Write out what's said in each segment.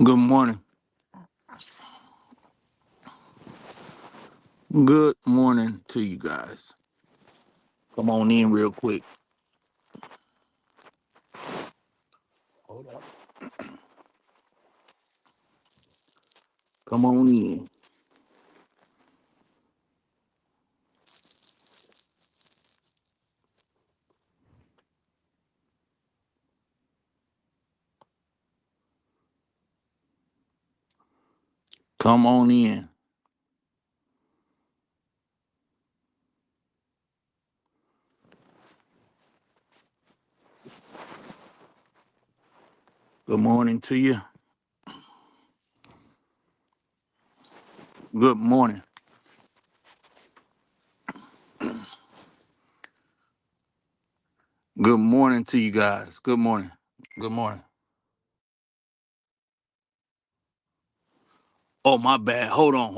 Good morning. Good morning to you guys. Come on in real quick. Hold up. Come on in. Come on in. Good morning to you. Good morning. Good morning to you guys. Good morning. Good morning. Oh, my bad. Hold on.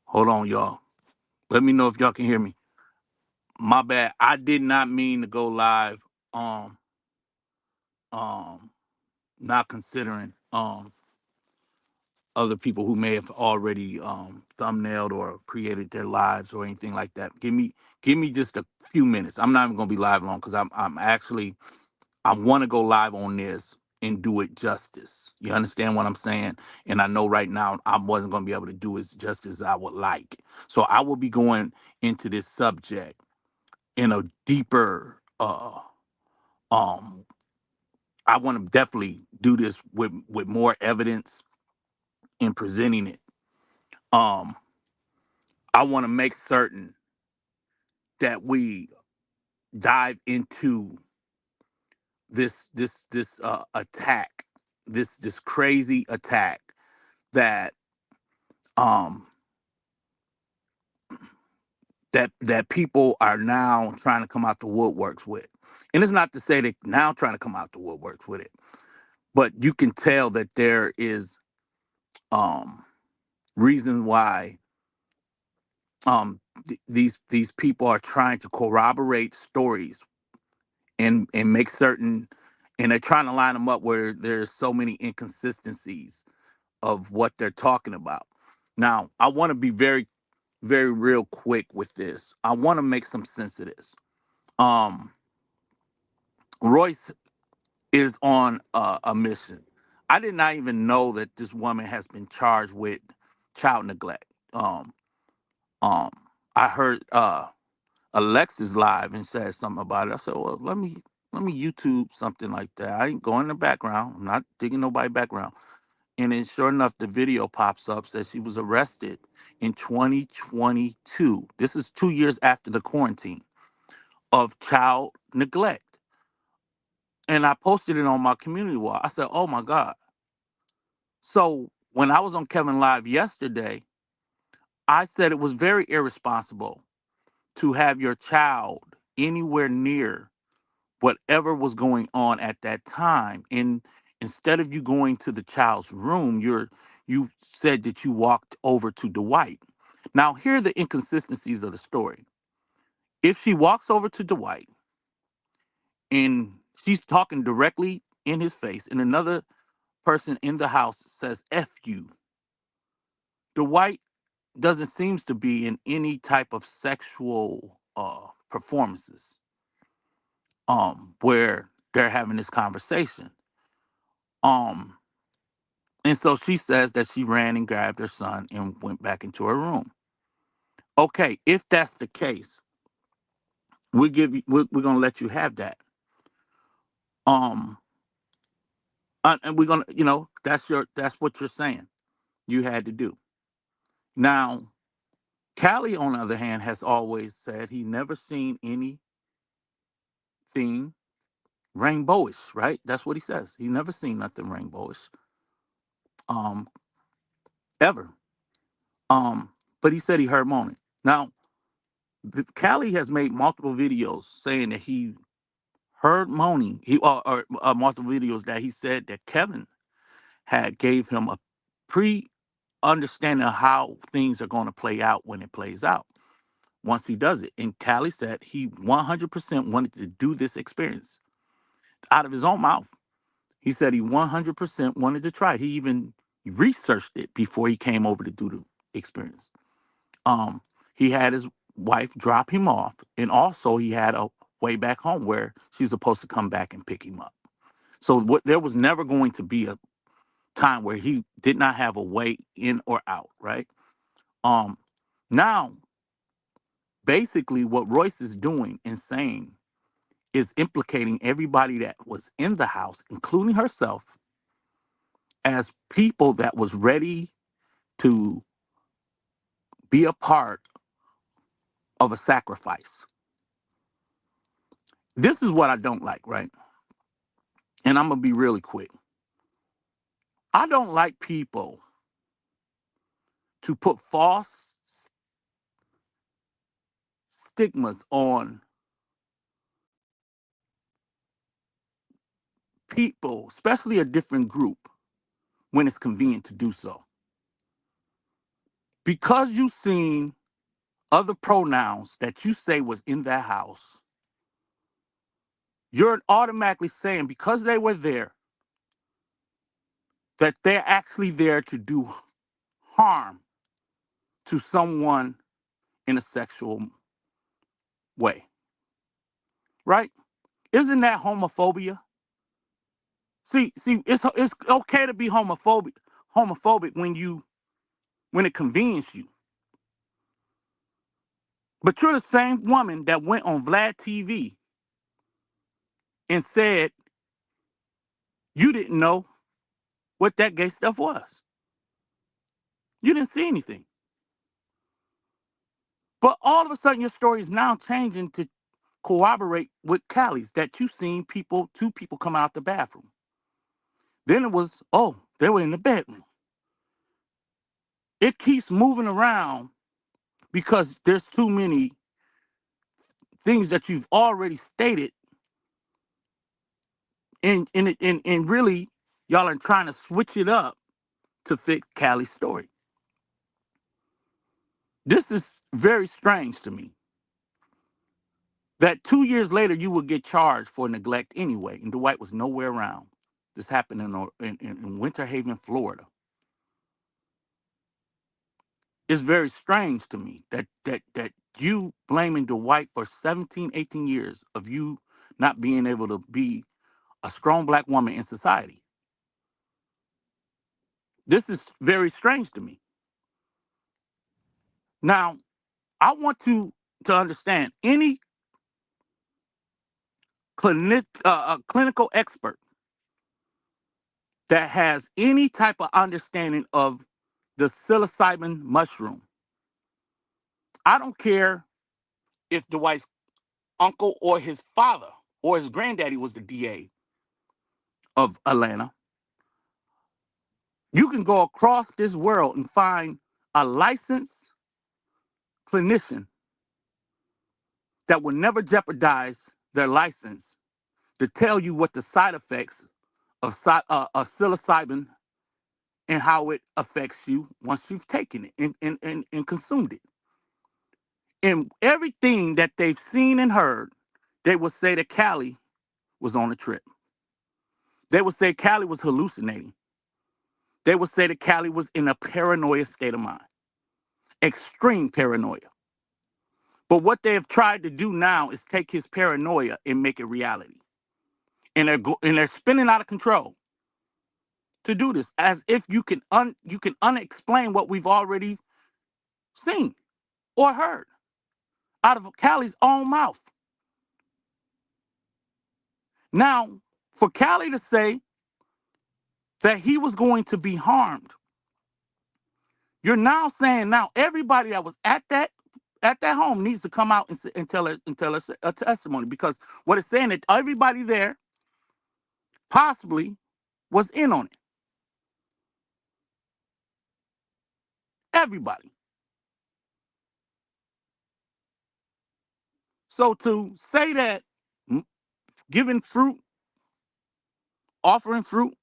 Hold on, y'all. Let me know if y'all can hear me. My bad. I did not mean to go live. Um, um, Not considering other people who may have already thumbnailed or created their lives or anything like that. Give me just a few minutes. I'm not even gonna be live long because I'm actually I want to go live on this and do it justice. You understand what I'm saying? And I know right now I wasn't gonna be able to do it just as I would like. So I will be going into this subject in a deeper um I want to definitely do this with more evidence in presenting it. Um I want to make certain that we dive into this attack, this crazy attack that um that people are now trying to come out the woodworks with. And it's not to say they're now trying to come out the woodworks with it, but you can tell that there is um reasons why these people are trying to corroborate stories and make certain, and they're trying to line them up where there's so many inconsistencies of what they're talking about. Now, I want to be very real quick with this. I want to make some sense of this. Um, Royce is on a mission. I did not even know that this woman has been charged with child neglect. Um, I heard Alexis live and said something about it. I said, well, let me YouTube something like that. I ain't going in the background. I'm not digging nobody background. And then sure enough, the video pops up, says she was arrested in 2022. This is 2 years after the quarantine of child neglect. And I posted it on my community wall. I said, oh my God. So when I was on Kevin Live yesterday, I said it was very irresponsible to have your child anywhere near whatever was going on at that time. And instead of you going to the child's room, you said that you walked over to Dwight. Now, here are the inconsistencies of the story. If she walks over to Dwight and she's talking directly in his face, and another person in the house says F you, Dwight doesn't seems to be in any type of sexual performances where they're having this conversation. Um And so she says that she ran and grabbed her son and went back into her room. Okay, if that's the case, we're gonna let you have that. Um, and we're gonna, that's what you're saying you had to do. Now, Cali, on the other hand, has always said he never seen anything rainbowish. Right? That's what he says. He never seen nothing rainbowish, um, ever. Um, but he said he heard moaning. Now, Cali has made multiple videos saying that he heard moaning. Or multiple videos that he said that Kevin had gave him a pre understanding of how things are going to play out when it plays out once he does it. And Cali said he 100% wanted to do this experience out of his own mouth. He said he 100% wanted to try it. He even researched it before he came over to do the experience. Um, he had his wife drop him off, and also he had a way back home where she's supposed to come back and pick him up. So there was never going to be a time where he did not have a way in or out, right? Um, Now, basically, what Royce is doing and saying is implicating everybody that was in the house, including herself, as people that was ready to be a part of a sacrifice. This is what I don't like, right? And I'm gonna be really quick. I don't like people to put false stigmas on people, especially a different group, when it's convenient to do so. Because you've seen other pronouns that you say was in that house, you're automatically saying because they were there that they're actually there to do harm to someone in a sexual way, right? Isn't that homophobia? See, it's okay to be homophobic when it convenes you, but you're the same woman that went on Vlad TV and said you didn't know what that gay stuff was. You didn't see anything, but all of a sudden your story is now changing to corroborate with Callie's that you seen two people come out the bathroom. Then it was, oh, they were in the bedroom. It keeps moving around because there's too many things that you've already stated, and really y'all are trying to switch it up to fit Callie's story. This is very strange to me. That 2 years later you would get charged for neglect anyway, and Dwight was nowhere around. This happened in Winter Haven, Florida. It's very strange to me that you blaming Dwight for 17, 18 years of you not being able to be a strong black woman in society. This is very strange to me. Now, I want to understand any clinical expert that has any type of understanding of the psilocybin mushroom. I don't care if Dwight's uncle or his father or his granddaddy was the DA of Atlanta. You can go across this world and find a licensed clinician that will never jeopardize their license to tell you what the side effects of psilocybin and how it affects you once you've taken it and consumed it. And everything that they've seen and heard, they would say that Callie was on a trip. They would say Callie was hallucinating. They would say that Callie was in a paranoia state of mind, extreme paranoia. But what they have tried to do now is take his paranoia and make it reality. And they're spinning out of control to do this, as if you can unexplain what we've already seen or heard out of Callie's own mouth. Now, for Callie to say that he was going to be harmed, you're now saying now everybody that was at that home needs to come out and tell us a testimony, because what it's saying that everybody there possibly was in on it. Everybody. So to say that giving fruit, offering fruit,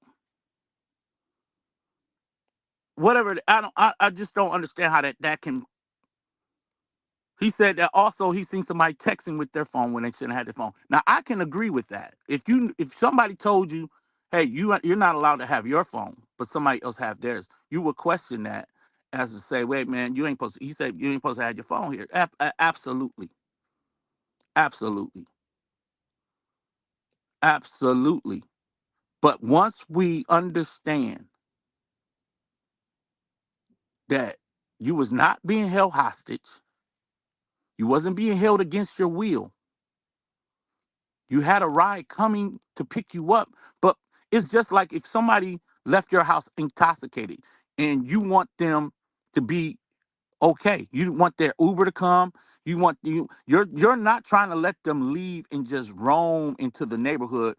whatever, I just don't understand how that can. He said that also he seen somebody texting with their phone when they shouldn't have their phone. Now I can agree with that. If somebody told you, hey, you're not allowed to have your phone, but somebody else have theirs, you would question that as to say, wait, man, you ain't supposed to. He said you ain't supposed to have your phone here. Absolutely, absolutely, absolutely. But once we understand that you was not being held hostage, you wasn't being held against your will. You had a ride coming to pick you up, but it's just like if somebody left your house intoxicated and you want them to be okay. You want their Uber to come. You're not trying to let them leave and just roam into the neighborhood,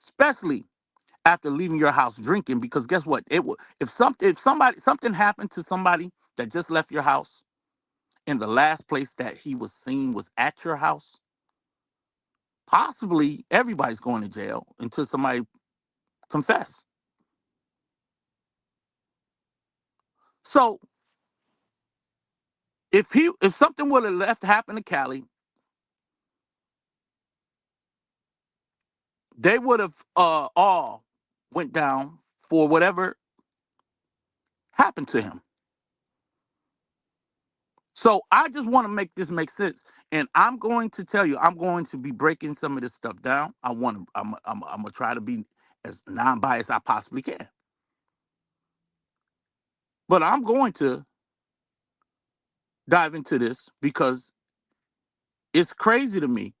especially after leaving your house drinking. Because guess what? If something happened to somebody that just left your house, and the last place that he was seen was at your house, possibly everybody's going to jail until somebody confess. So if something would have left happened to Cali, they would have all went down for whatever happened to him. So I just want to make this make sense, and I'm going to tell you, I'm going to be breaking some of this stuff down. I'm gonna try to be as non-biased I possibly can, but I'm going to dive into this because it's crazy to me,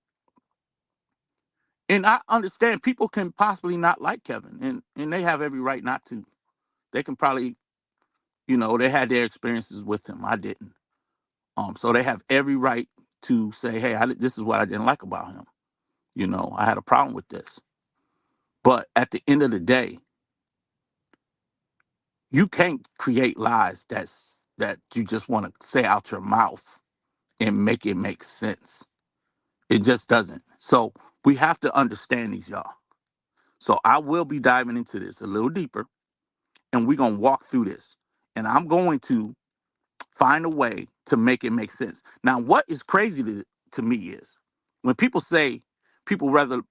and I understand people can possibly not like Kevin, and they have every right not to. They can probably, they had their experiences with him. I didn't. So they have every right to say, hey, this is what I didn't like about him. I had a problem with this. But at the end of the day, you can't create lies that you just want to say out your mouth and make it make sense. It just doesn't. So we have to understand these, y'all. So I will be diving into this a little deeper, and we're gonna walk through this. And I'm going to find a way to make it make sense. Now, what is crazy to me is when people say people rather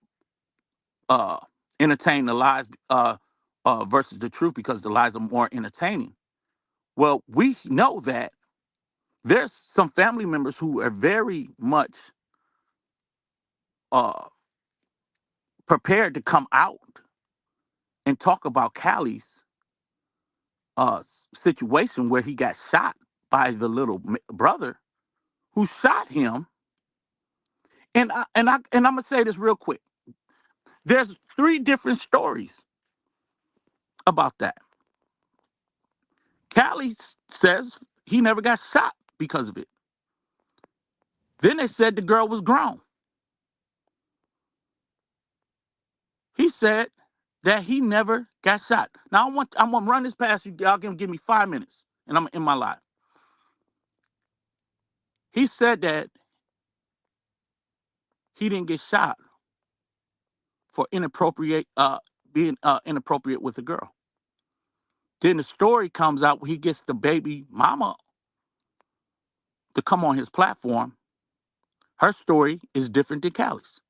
uh, entertain the lies versus the truth because the lies are more entertaining. Well, we know that there's some family members who are very much uh, prepared to come out and talk about Callie's situation where he got shot by the little brother who shot him. And I'm gonna say this real quick. There's three different stories about that. Callie says he never got shot because of it. Then they said the girl was grown. He said that he never got shot. Now I'm gonna run this past you. Y'all can give me 5 minutes, and I'm in my life. He said that he didn't get shot for being inappropriate with a girl. Then the story comes out where he gets the baby mama to come on his platform. Her story is different than Callie's,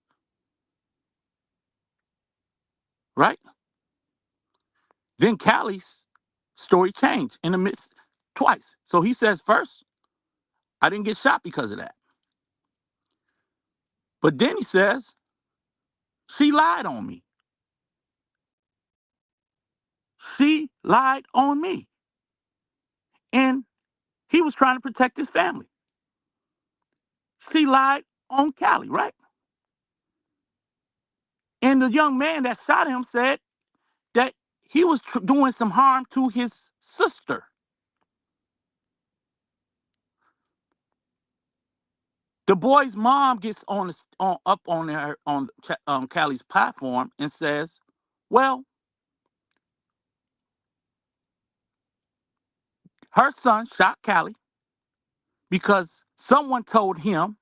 right? Then Callie's story changed in the midst twice. So he says, first, I didn't get shot because of that. But then he says, she lied on me. She lied on me. And he was trying to protect his family. She lied on Callie, right? And the young man that shot him said that he was doing some harm to his sister. The boy's mom gets up on her on Callie's platform and says, "Well, her son shot Callie because someone told him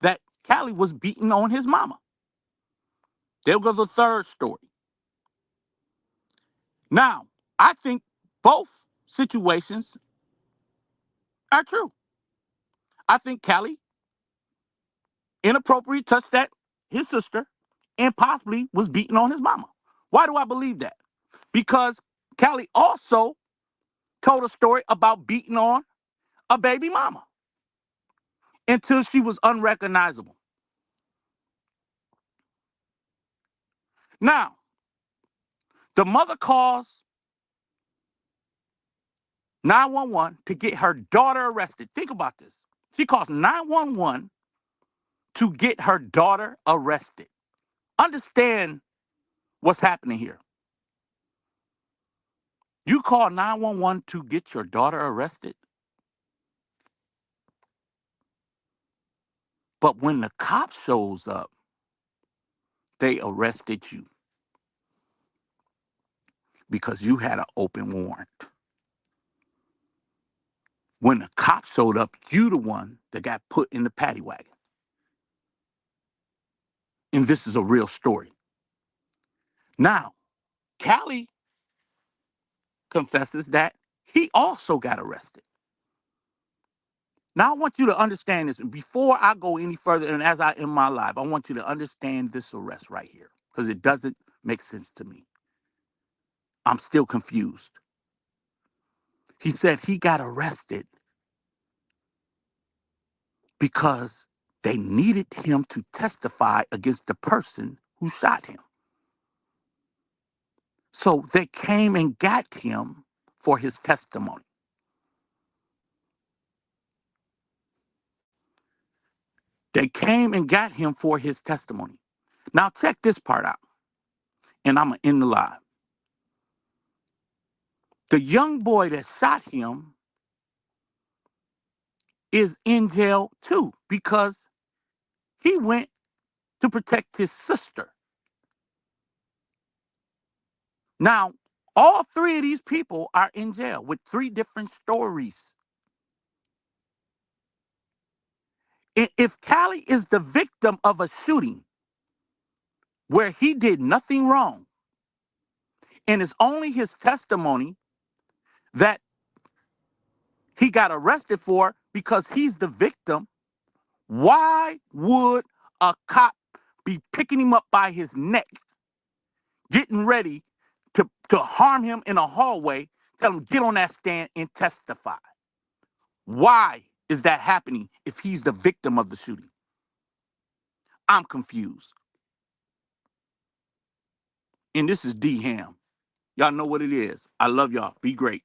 that Cali was beating on his mama. There goes the third story. Now, I think both situations are true. I think Cali inappropriately touched that his sister and possibly was beating on his mama. Why do I believe that? Because Cali also told a story about beating on a baby mama until she was unrecognizable. Now, the mother calls 911 to get her daughter arrested. Think about this. She calls 911 to get her daughter arrested. Understand what's happening here. You call 911 to get your daughter arrested, but when the cop shows up, they arrested you because you had an open warrant. When the cop showed up, you the one that got put in the paddy wagon. And this is a real story. Now, Cali confesses that he also got arrested. Now, I want you to understand this. Before I go any further, and as I end my life, I want you to understand this arrest right here because it doesn't make sense to me. I'm still confused. He said he got arrested because they needed him to testify against the person who shot him. So they came and got him for his testimony. They came and got him for his testimony. Now, check this part out, and I'm going to end the live. The young boy that shot him is in jail too because he went to protect his sister. Now, all three of these people are in jail with three different stories. If Cali is the victim of a shooting where he did nothing wrong, and it's only his testimony that he got arrested for because he's the victim, why would a cop be picking him up by his neck, getting ready to harm him in a hallway, tell him get on that stand and testify? Why is that happening if he's the victim of the shooting? I'm confused. And this is D Ham. Y'all know what it is. I love y'all. Be great.